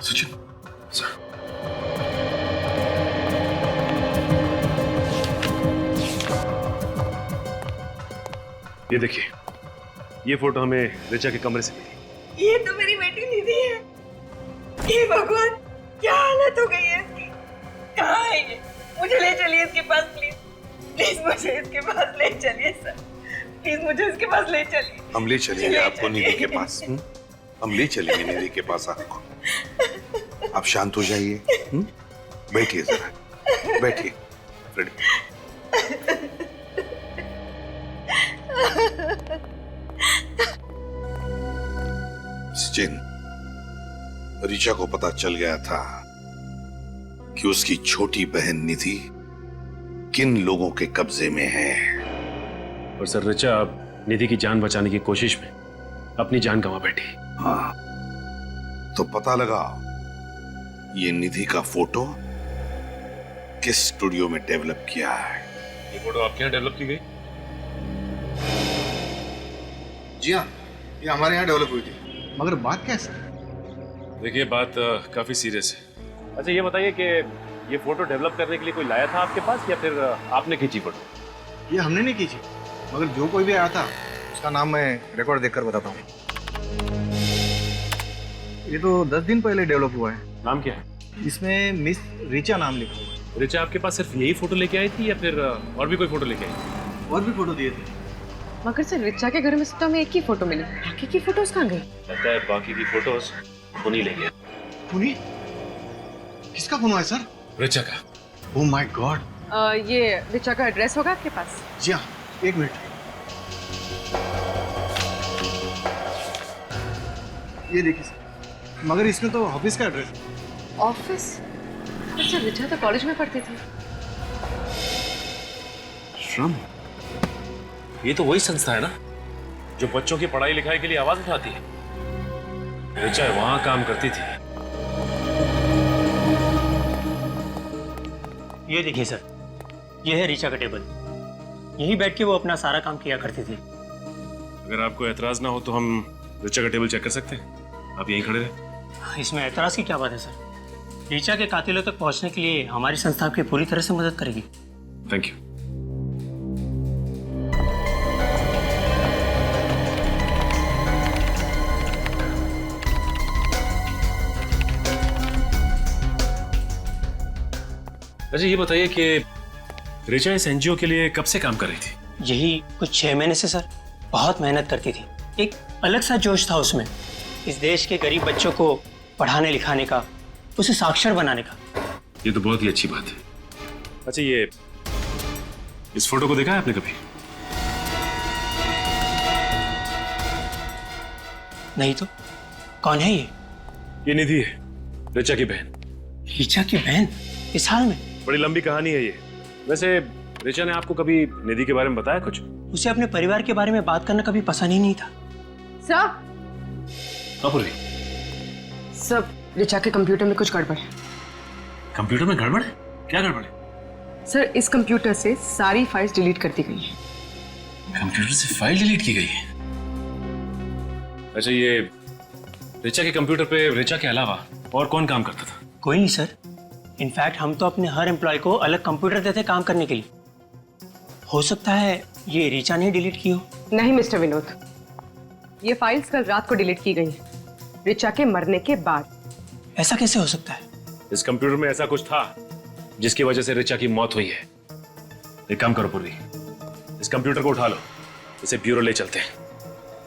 सचिन सर, ये देखिए, ये फोटो हमें रिचा के कमरे से मिली। ये तो मेरी बेटी निधि है। ये भगवान, क्या हालत हो गई है इसकी। कहाँ है ये? मुझे ले चलिए इसके पास प्लीज। प्लीज मुझे इसके पास ले चलिए सर। प्लीज मुझे इसके पास ले चलिए। हम ले चलेंगे आपको निधि के पास। हम ले चलेंगे निधि के पास आपको। आप शांत हो जाइए। बैठिए जरा, बैठिए। सचिन, रिचा को पता चल गया था कि उसकी छोटी बहन निधि किन लोगों के कब्जे में है। और सर, रिचा निधि की जान बचाने की कोशिश में अपनी जान गंवा बैठी। हाँ, तो पता लगा ये निधि का फोटो किस स्टूडियो में डेवलप किया है। ये फोटो आपके यहाँ डेवलप की गई? जी हाँ, ये हमारे यहाँ डेवलप हुई थी। मगर बात क्या है सर? देखिए, बात काफी सीरियस है। अच्छा, ये बताइए कि ये फोटो डेवलप करने के लिए कोई लाया था आपके पास, या फिर आपने खींची फोटो? ये हमने नहीं खींची, मगर जो कोई भी आया था उसका नाम मैं रिकॉर्ड देखकर बताता हूँ। ये तो 10 दिन पहले डेवलप हुआ है। नाम क्या है? इसमें मिस रिचा नाम लिखा हुआ है। रिचा आपके पास सिर्फ यही फोटो लेके आई थी, या फिर और भी कोई फोटो लेके आई थी? और भी फोटो दिए थे। मगर सर, रिचा के घर में से तो हमें एक ही फोटो मिली, बाकी की फोटोज कहाँ गई? लगता है बाकी की फोटोज खूनी ले गया। खूनी? किसका खून हुआ है सर? रिचा का। Oh my God. ये रिचा का एड्रेस होगा आपके पास? जी हाँ, 1 मिनट। ये देखिए सर, मगर इसमें तो ऑफिस का एड्रेस है। ऑफिस? अच्छा, रिचा तो कॉलेज में पढ़ती थी। श्रम? ये तो वही संस्था है ना जो बच्चों की पढ़ाई लिखाई के लिए आवाज उठाती है। रिचा वहां काम करती थी। ये देखिए सर, ये है रिचा का टेबल। यहीं बैठ के वो अपना सारा काम किया करती थी। अगर आपको एतराज ना हो तो हम रिचा का टेबल चेक कर सकते हैं। आप यहीं खड़े रहे। इसमें एतराज की क्या बात है सर? रिचा के कातिलों तक पहुंचने के लिए हमारी संस्था आपकी पूरी तरह से मदद करेगी। Thank you. अच्छा, ये बताइए कि रिचा इस एनजीओ के लिए कब से काम कर रही थी? यही कुछ 6 महीने से सर। बहुत मेहनत करती थी। एक अलग सा जोश था उसमें, इस देश के गरीब बच्चों को पढ़ाने लिखाने का, उसे साक्षर बनाने का। ये तो बहुत ही अच्छी बात है। अच्छा, ये इस फोटो को देखा है आपने कभी? नहीं तो कौन है ये? ये निधि है, रिचा की बहन। रिचा की बहन? इस हाल में? बड़ी लंबी कहानी है ये। वैसे रिचा ने आपको कभी निधि के बारे में बताया कुछ? उसे अपने परिवार के बारे में बात करना कभी पसंद ही नहीं था। सब रिचा के कंप्यूटर में कुछ गड़बड़ है। कंप्यूटर में गड़बड़ है? क्या गड़बड़ है? सर, इस कंप्यूटर से सारी फाइल्स डिलीट कर दी गई हैं। कंप्यूटर से फाइल डिलीट की गई है? अच्छा, ये रिचा के कंप्यूटर पे रिचा के अलावा और कौन काम करता था? कोई नहीं सर। इनफैक्ट हम तो अपने हर एम्प्लॉय को अलग कंप्यूटर देते काम करने के लिए। हो सकता है ये रिचा ने डिलीट की हो। नहीं मिस्टर विनोद, ये फाइल्स कल रात को डिलीट की गई हैं, रिचा के मरने के बाद। ऐसा कैसे हो सकता है? इस कंप्यूटर में ऐसा कुछ था जिसकी वजह से रिचा की मौत हुई है। एक काम करो पूर्वी, इस कंप्यूटर को उठा लो, इसे ब्यूरो ले चलते हैं।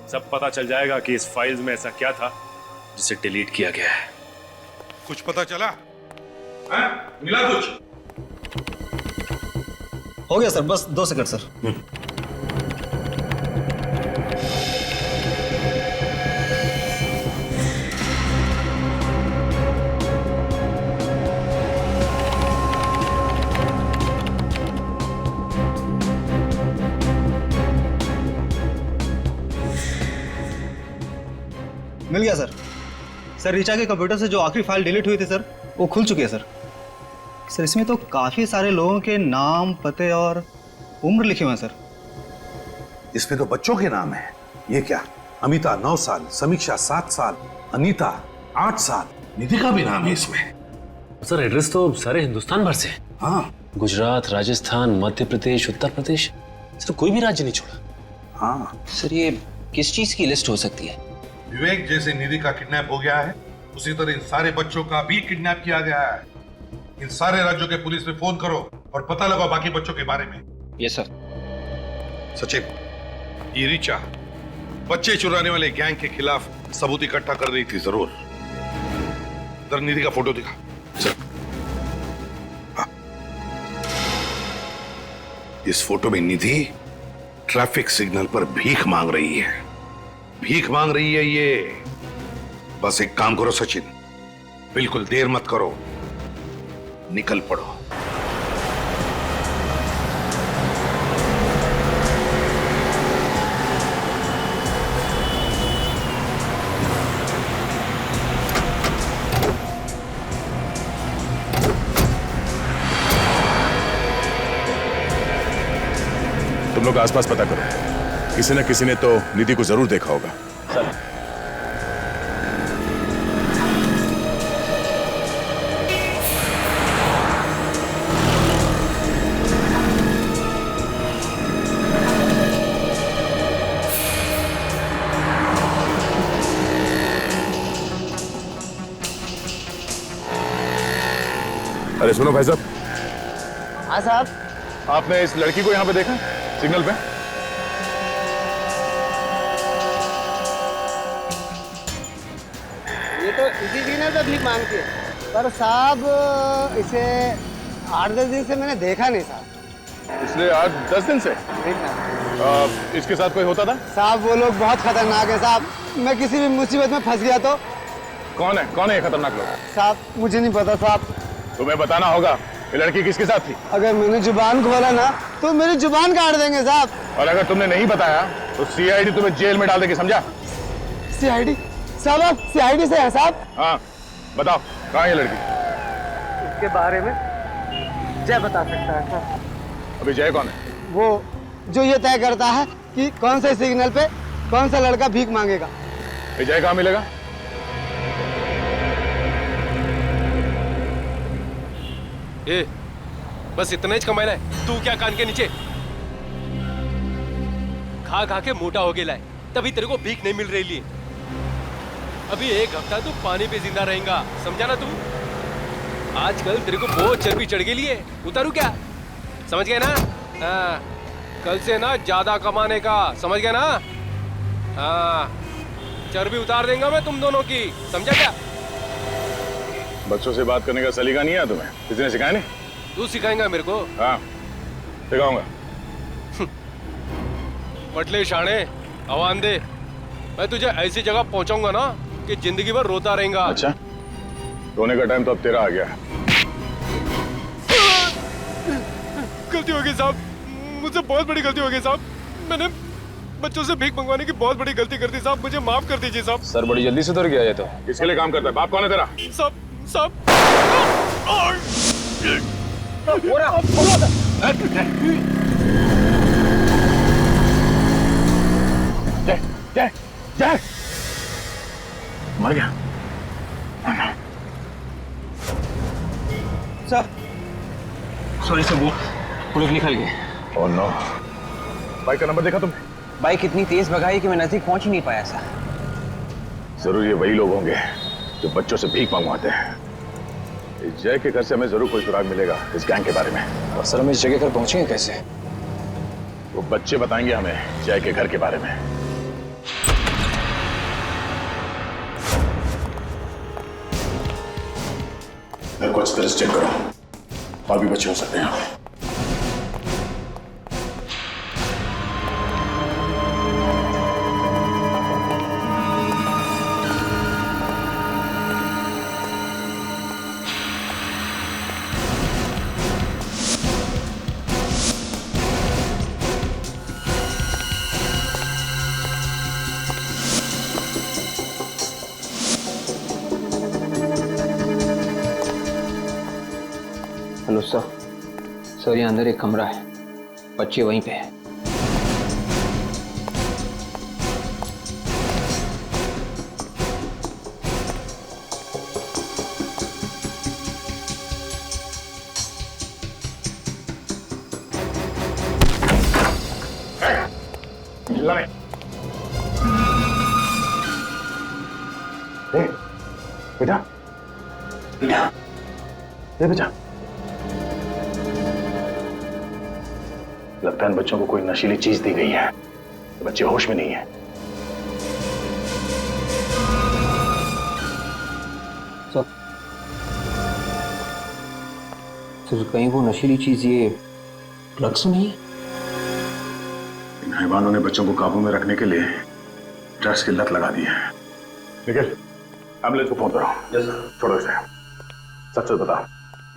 सब पता चल जाएगा कि इस फाइल्स में ऐसा क्या था जिसे डिलीट किया गया है। कुछ पता चला? मिला कुछ? हो गया सर, बस 2 सेकंड सर। मिल गया सर। सर रिचा के कंप्यूटर से जो आखिरी फाइल डिलीट हुई थी सर, वो खुल चुकी है सर। सर इसमें तो काफी सारे लोगों के नाम, पते और उम्र लिखे हुए हैं सर। इसमें तो बच्चों के नाम है। ये क्या? अमिता 9 साल, समीक्षा 7 साल, अनीता 8 साल, निधि का भी नाम है इसमें। सर एड्रेस तो सारे हिंदुस्तान भर से। हाँ, गुजरात, राजस्थान, मध्य प्रदेश, उत्तर प्रदेश, सर कोई भी राज्य नहीं छोड़ा। हाँ सर, ये किस चीज की लिस्ट हो सकती है? विवेक जैसे निधि का किडनैप हो गया है, उसी तरह इन सारे बच्चों का भी किडनैप किया गया है। इन सारे राज्यों के पुलिस में फोन करो और पता लगाओ बाकी बच्चों के बारे में। Yes sir. सचिन, ये रिचा बच्चे चुराने वाले गैंग के खिलाफ सबूत इकट्ठा कर रही थी जरूर। इधर निधि का फोटो दिखा सर। हाँ। इस फोटो में निधि ट्रैफिक सिग्नल पर भीख मांग रही है। भीख मांग रही है ये। बस एक काम करो सचिन, बिल्कुल देर मत करो, निकल पड़ो। तुम लोग आसपास पता करो, किसी न किसी ने तो निधि को जरूर देखा होगा। सर अरे सुनो भाई साहब। हाँ साहब। आपने इस लड़की को यहाँ पे देखा सिग्नल पे? ये तो इसी सिग्नल पे भीख मांगती है, पर साहब इसे 8-10 दिन से मैंने देखा नहीं साहब। इसलिए 8-10 दिन से? इसके साथ कोई होता था? साहब वो लोग बहुत खतरनाक है साहब। मैं किसी भी मुसीबत में फंस गया तो। कौन है ये खतरनाक लोग? साहब मुझे नहीं पता साहब। तुम्हें बताना होगा ये लड़की किसके साथ थी। अगर मैंने जुबान खोला ना तो मेरी जुबान काट देंगे साहब। और अगर तुमने नहीं बताया तो सीआईडी तुम्हें जेल में डाल देगी, समझा? सीआईडी? साहब आप सीआईडी से हैं साहब? हाँ बताओ, कहाँ है ये लड़की? इसके बारे में जय बता सकता है साहब। अभी जय कौन है? वो जो ये तय करता है कि कौन से सिग्नल पे कौन सा लड़का भीख मांगेगा। जय कहाँ मिलेगा? ए, बस इतना ही कमाना है। तू क्या कान के नीचे खा खा के मोटा हो गया है, तभी तेरे को भीख नहीं मिल रही है। अभी 1 हफ्ता तू पानी पे जिंदा रहेगा, समझा ना तू? आजकल तेरे को बहुत चर्बी चढ़ गई है, उतारू क्या? समझ गया ना? हाँ, कल से ना ज्यादा कमाने का, समझ गया ना? हाँ, चर्बी उतार देंगे मैं तुम दोनों की, समझा क्या? बच्चों से बात करने का सलीका नहीं है तुम्हें? किसी ने सिखाया नहीं? तू सिखाएगा मेरे को? हाँ सिखाऊंगा। पटले शाणे, आवान दे। मैं तुझे ऐसी जगह पहुंचाऊंगा ना कि जिंदगी भर रोता रहेगा। अच्छा, रोने का टाइम तो अब तेरा आ गया। गलती हो गई साहब, मुझसे बहुत बड़ी गलती हो गई साहब। मैंने बच्चों से भीख मंगवाने की बहुत बड़ी गलती कर दी साहब, मुझे माफ कर दीजिए साहब। सर बड़ी जल्दी सुधर गया ये तो। किसके लिए काम करता है? बाप कौन है तेरा? साहब जय जय जय मर गया? सर सॉरी सर, वो पुलिस निकल गए। Oh no. बाइक का नंबर देखा तुमने? बाइक इतनी तेज भगाई कि मैं नजदीक पहुंच ही नहीं पाया सर। जरूर ये वही लोग होंगे जो बच्चों से भीख मंगवाते हैं। इस जय के घर से हमें जरूर कोई सुराग मिलेगा इस गैंग के बारे में। और सर हम इस जगह पर पहुंचेंगे कैसे? वो बच्चे बताएंगे हमें जय के घर के बारे में। घर को अच्छी तरह से चेक करो, और भी बच्चे हो सकते हैं यहाँ पे। Hello sir. सर यहाँ अंदर एक कमरा है, बच्चे वहीं पे है। बेटा बेटा बेटा, लगता है इन बच्चों को कोई नशीली चीज दी गई है। तो बच्चे होश में नहीं है। सर कहीं वो नशीली चीज ये ड्रग्स तो नहीं है? इन हैवानों ने बच्चों को काबू में रखने के लिए ड्रग्स की लत लगा दी है। निखिल, एम्बुलेंस को फोन करो। छोड़ो इसे, सच सच बता,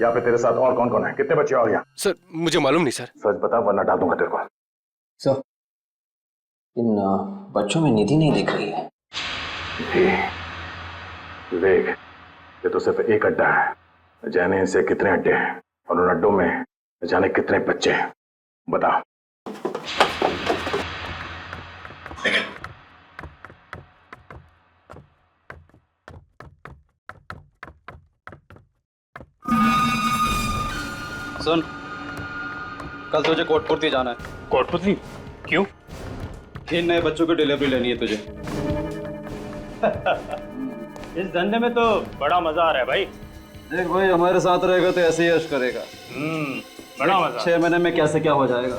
यहाँ पे तेरे साथ और कौन कौन है? कितने बच्चे और यहाँ? सर मुझे मालूम नहीं सर। सच बता वरना डाल दूंगा तेरे को। सर इन बच्चों में निधि नहीं दिख रही है। विवेक, ये तो सिर्फ एक अड्डा है, जाने इनसे कितने अड्डे हैं और उन अड्डों में जाने कितने बच्चे हैं, बता। सुन, कल तुझे कोटपुरती जाना है। कोटपुरती? क्यों? 3 नए बच्चों की डिलीवरी लेनी है तुझे। इस धंधे में तो बड़ा मजा आ रहा है भाई। देख भाई, हमारे साथ रहेगा तो ऐसे ही यश करेगा। बड़ा मजा। 6 महीने में कैसे क्या हो जाएगा।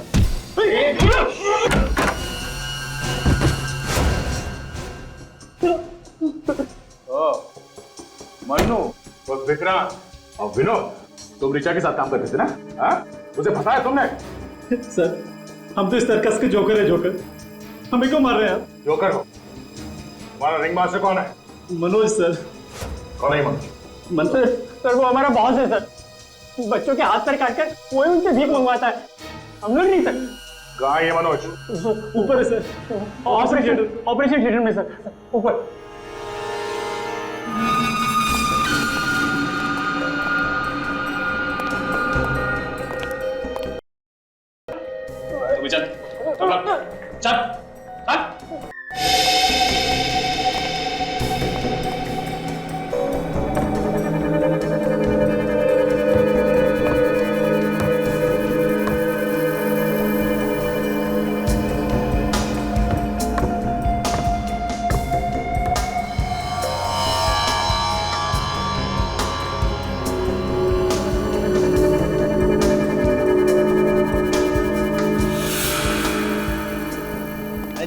मन्नू, वो विक्रांत और विनोद, तुम ऋचा के साथ काम करते थे ना? हाँ? उसे फंसाया तुमने? सर, हम तो इस सर्कस के जोकर है। जोकर, हमें क्यों मार रहे हैं आप? जोकर हो? तुम्हारा रिंग मास्टर कौन है? मनोज सर। कौन है मनोज? मनोज सर वो हमारा बॉस है सर। बच्चों के हाथ पैर काट कर वही उनसे भीख मंगवाता है, हम लोग नहीं सर। कहाँ है ये मनोज? ऊपर है सर, ऑपरेशन थिएटर में सर, ऊपर। चल चल चल।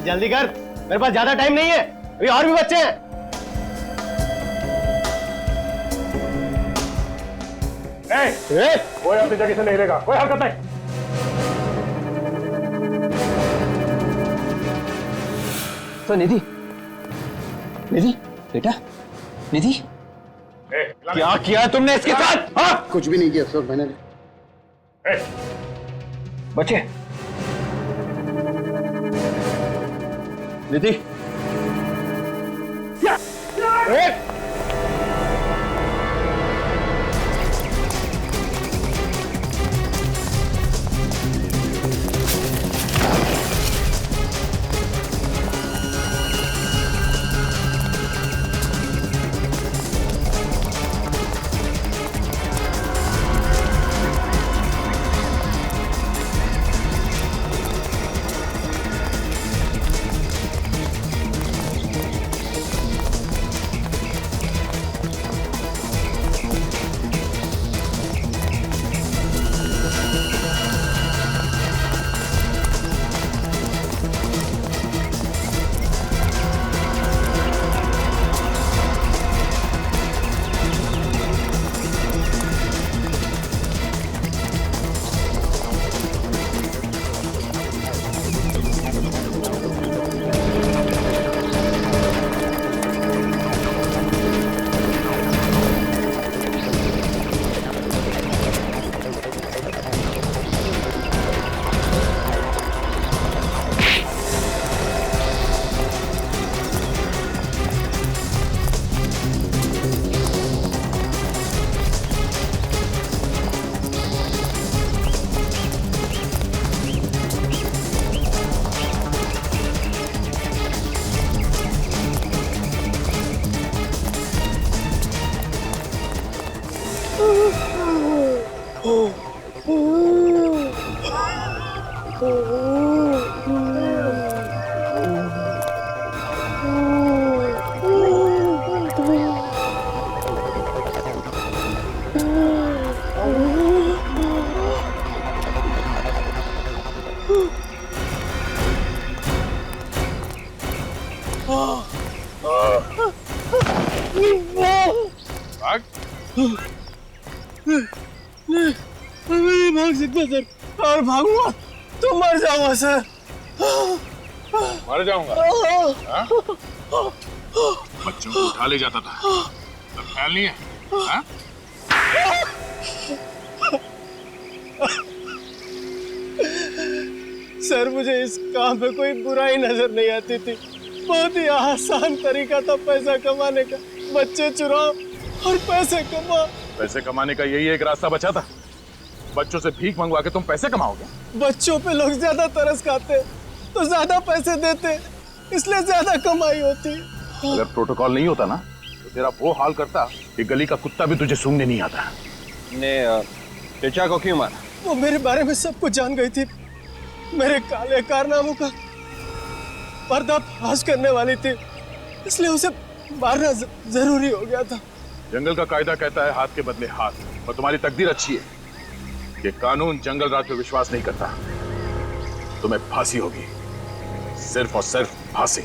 जल्दी कर, मेरे पास ज्यादा टाइम नहीं है, अभी और भी बच्चे हैं। कोई अपनी जगह से नहीं रहेगा, कोई हरकत नहीं। तो निधि, निधि बेटा, निधि क्या किया तुमने इसके साथ? हाँ? कुछ भी नहीं किया सर मैंने। बच्चे, निधि भाग। नहीं भाग सकता सर, और भागूंगा तो मर जाऊंगा सर। मर जाऊंगा? हाँ? बच्चों को उठा ले जाता था, अब ख्याल नहीं है? हाँ? सर मुझे इस काम पे कोई बुराई नजर नहीं आती थी। बहुत ही आसान तरीका था पैसा कमाने का। बच्चे चुराओ और पैसे कमाओ। पैसे कमाने का यही एक रास्ता बचा था। बच्चों से भीख मंगवा के तुम पैसे कमाओगे? बच्चों पे लोग ज्यादा तरस खाते तो ज्यादा पैसे देते, इसलिए ज्यादा कमाई होती। अगर प्रोटोकॉल नहीं होता ना तो तेरा वो हाल करता कि गली का कुत्ता भी तुझे सूंघने नहीं आता। ने ऋचा को क्यों मारा? वो मेरे बारे में सब कुछ जान गई थी। मेरे काले कारनामों का पर्दाफाश करने वाली थी, इसलिए उसे मारना जरूरी हो गया था। जंगल का कायदा कहता है हाथ के बदले हाथ, और तुम्हारी तकदीर अच्छी है कि कानून जंगल राज पे विश्वास नहीं करता। तुम्हें फांसी होगी, सिर्फ और सिर्फ फांसी।